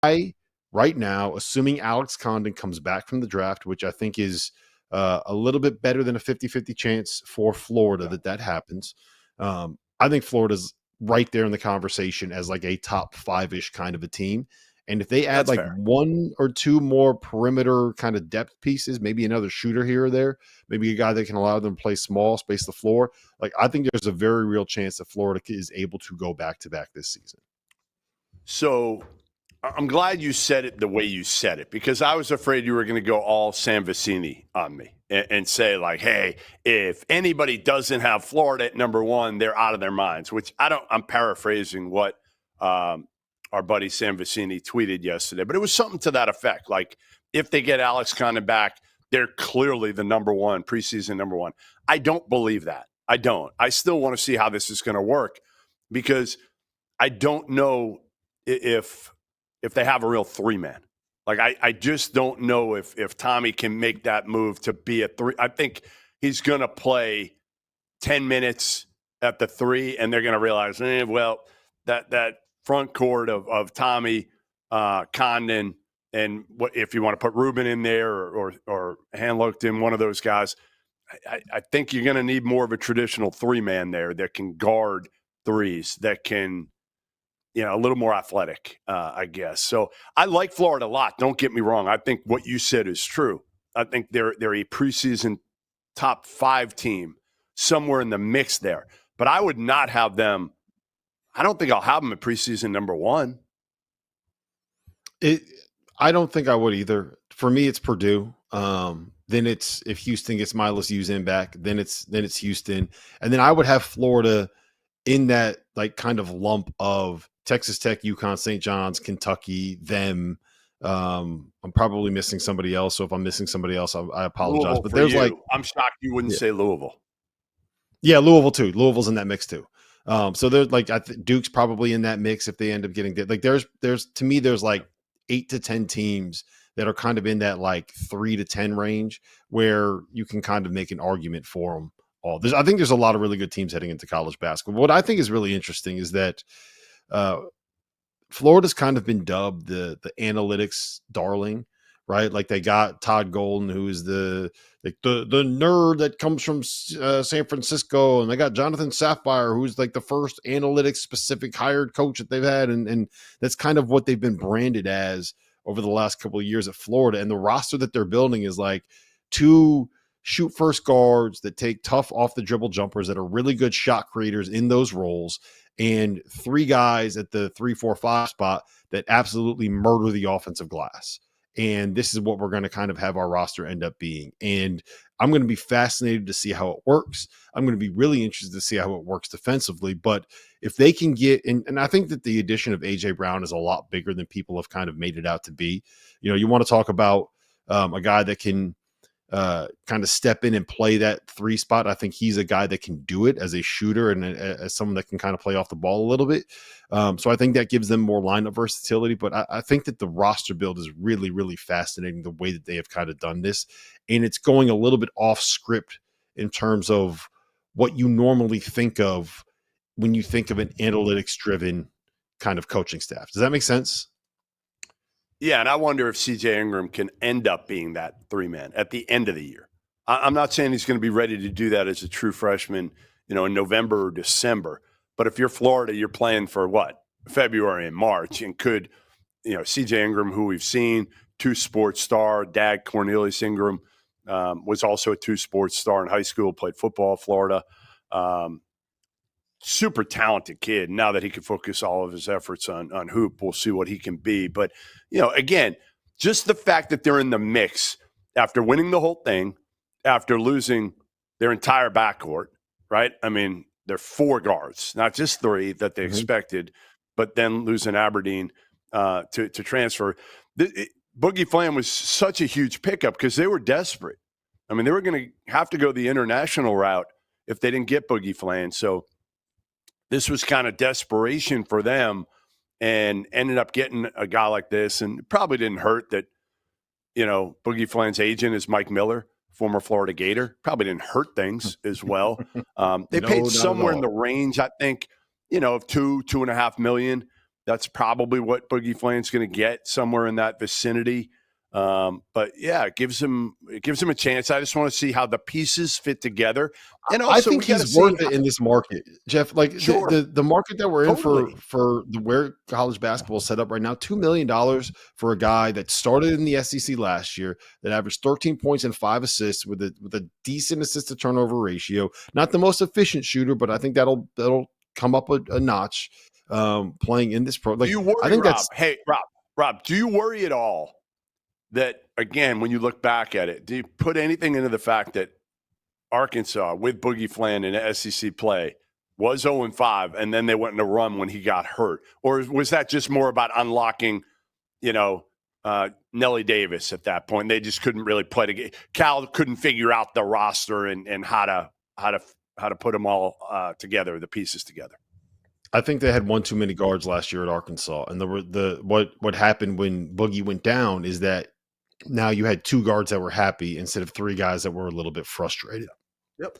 right now, assuming Alex Condon comes back from the draft, which I think is a little bit better than a 50-50 chance for Florida that happens. I think Florida's right there in the conversation as like a top 5-ish kind of a team. And if they add That's like fair. 1 or 2 more perimeter kind of depth pieces, maybe another shooter here or there, maybe a guy that can allow them to play small, space the floor, like I think there's a very real chance that Florida is able to go back-to-back this season. So I'm glad you said it the way you said it, because I was afraid you were going to go all Sam Vecini on me and say like, hey, if anybody doesn't have Florida at number 1, they're out of their minds, which I'm paraphrasing what our buddy Sam Vecini tweeted yesterday, but it was something to that effect. Like, if they get Alex Condon back, they're clearly the number 1, preseason number 1. I don't believe that. I don't. I still want to see how this is going to work, because I don't know if they have a real 3-man. Like, I just don't know if Tommy can make that move to be a 3. I think he's going to play 10 minutes at the 3, and they're going to realize, that front court of Tommy, Condon, and what if you want to put Rubin in there or Hanlockton, one of those guys, I think you're going to need more of a traditional 3-man there that can guard threes, that can, a little more athletic, I guess. So I like Florida a lot. Don't get me wrong. I think what you said is true. I think they're a preseason top 5 team, somewhere in the mix there. But I would not have them. I don't think I'll have them at preseason number 1. I don't think I would either. For me, it's Purdue. Then it's, if Houston gets Milos Uzan back, then it's Houston, and then I would have Florida in that like kind of lump of Texas Tech, UConn, St. John's, Kentucky, them. I'm probably missing somebody else. So if I'm missing somebody else, I apologize. Louisville, but there's like, I'm shocked you wouldn't say Louisville. Yeah, Louisville too. Louisville's in that mix too. So there's like Duke's probably in that mix if they end up getting like there's to me there's like 8 to 10 teams that are kind of in that like 3 to 10 range where you can kind of make an argument for them all. I think there's a lot of really good teams heading into college basketball. What I think is really interesting is that Florida's kind of been dubbed the analytics darling, right? Like they got Todd Golden, who is the nerd that comes from San Francisco, and they got Jonathan Sapphire, who's like the first analytics specific hired coach that they've had, and that's kind of what they've been branded as over the last couple of years at Florida. And the roster that they're building is like 2 shoot first guards that take tough off the dribble jumpers that are really good shot creators in those roles, and 3 guys at the 3, 4, 5 spot that absolutely murder the offensive glass. And this is what we're going to kind of have our roster end up being. And I'm going to be fascinated to see how it works. I'm going to be really interested to see how it works defensively. But if they can get, and I think that the addition of A.J. Brown is a lot bigger than people have kind of made it out to be. You want to talk about a guy that can kind of step in and play that 3 spot. I think he's a guy that can do it as a shooter and as someone that can kind of play off the ball a little bit. So I think that gives them more lineup versatility, but I think that the roster build is really, really fascinating the way that they have kind of done this. And it's going a little bit off script in terms of what you normally think of when you think of an analytics driven kind of coaching staff. Does that make sense? Yeah, and I wonder if C.J. Ingram can end up being that 3-man at the end of the year. I'm not saying he's going to be ready to do that as a true freshman, in November or December. But if you're Florida, you're playing for what? February and March, and could, C.J. Ingram, who we've seen, 2 sports star, dad Cornelius Ingram was also a 2 sports star in high school, played football at Florida. Super talented kid. Now that he can focus all of his efforts on hoop, we'll see what he can be. But, again, just the fact that they're in the mix after winning the whole thing, after losing their entire backcourt, right? I mean, they're 4 guards, not just 3 that they expected, but then losing Aberdeen to transfer. Boogie Fland was such a huge pickup because they were desperate. I mean, they were going to have to go the international route if they didn't get Boogie Fland. So this was kind of desperation for them, and ended up getting a guy like this. And it probably didn't hurt that, Boogie Fland's agent is Mike Miller, former Florida Gator. Probably didn't hurt things as well. They paid somewhere in the range, I think, of $2.5 million That's probably what Boogie Fland's going to get, somewhere in that vicinity. But yeah, it gives him a chance. I just want to see how the pieces fit together. And also, I think he's worth it in this market, Jeff. Like Sure. the market that we're Totally. in for the where college basketball is set up right now, $2 million for a guy that started in the SEC last year, that averaged 13 points and 5 assists with a decent assist to turnover ratio. Not the most efficient shooter, but I think that'll come up a notch playing in this pro. Like, Do you worry, I think Rob? that's Hey, Rob, do you worry at all that, again, when you look back at it, do you put anything into the fact that Arkansas, with Boogie Fland in SEC play, was 0-5, and then they went in a run when he got hurt? Or was that just more about unlocking, Nelly Davis at that point? They just couldn't really play the game. Cal couldn't figure out the roster and how to put them all together, the pieces together. I think they had one too many guards last year at Arkansas, and what happened when Boogie went down is that now you had 2 guards that were happy instead of 3 guys that were a little bit frustrated. Yep.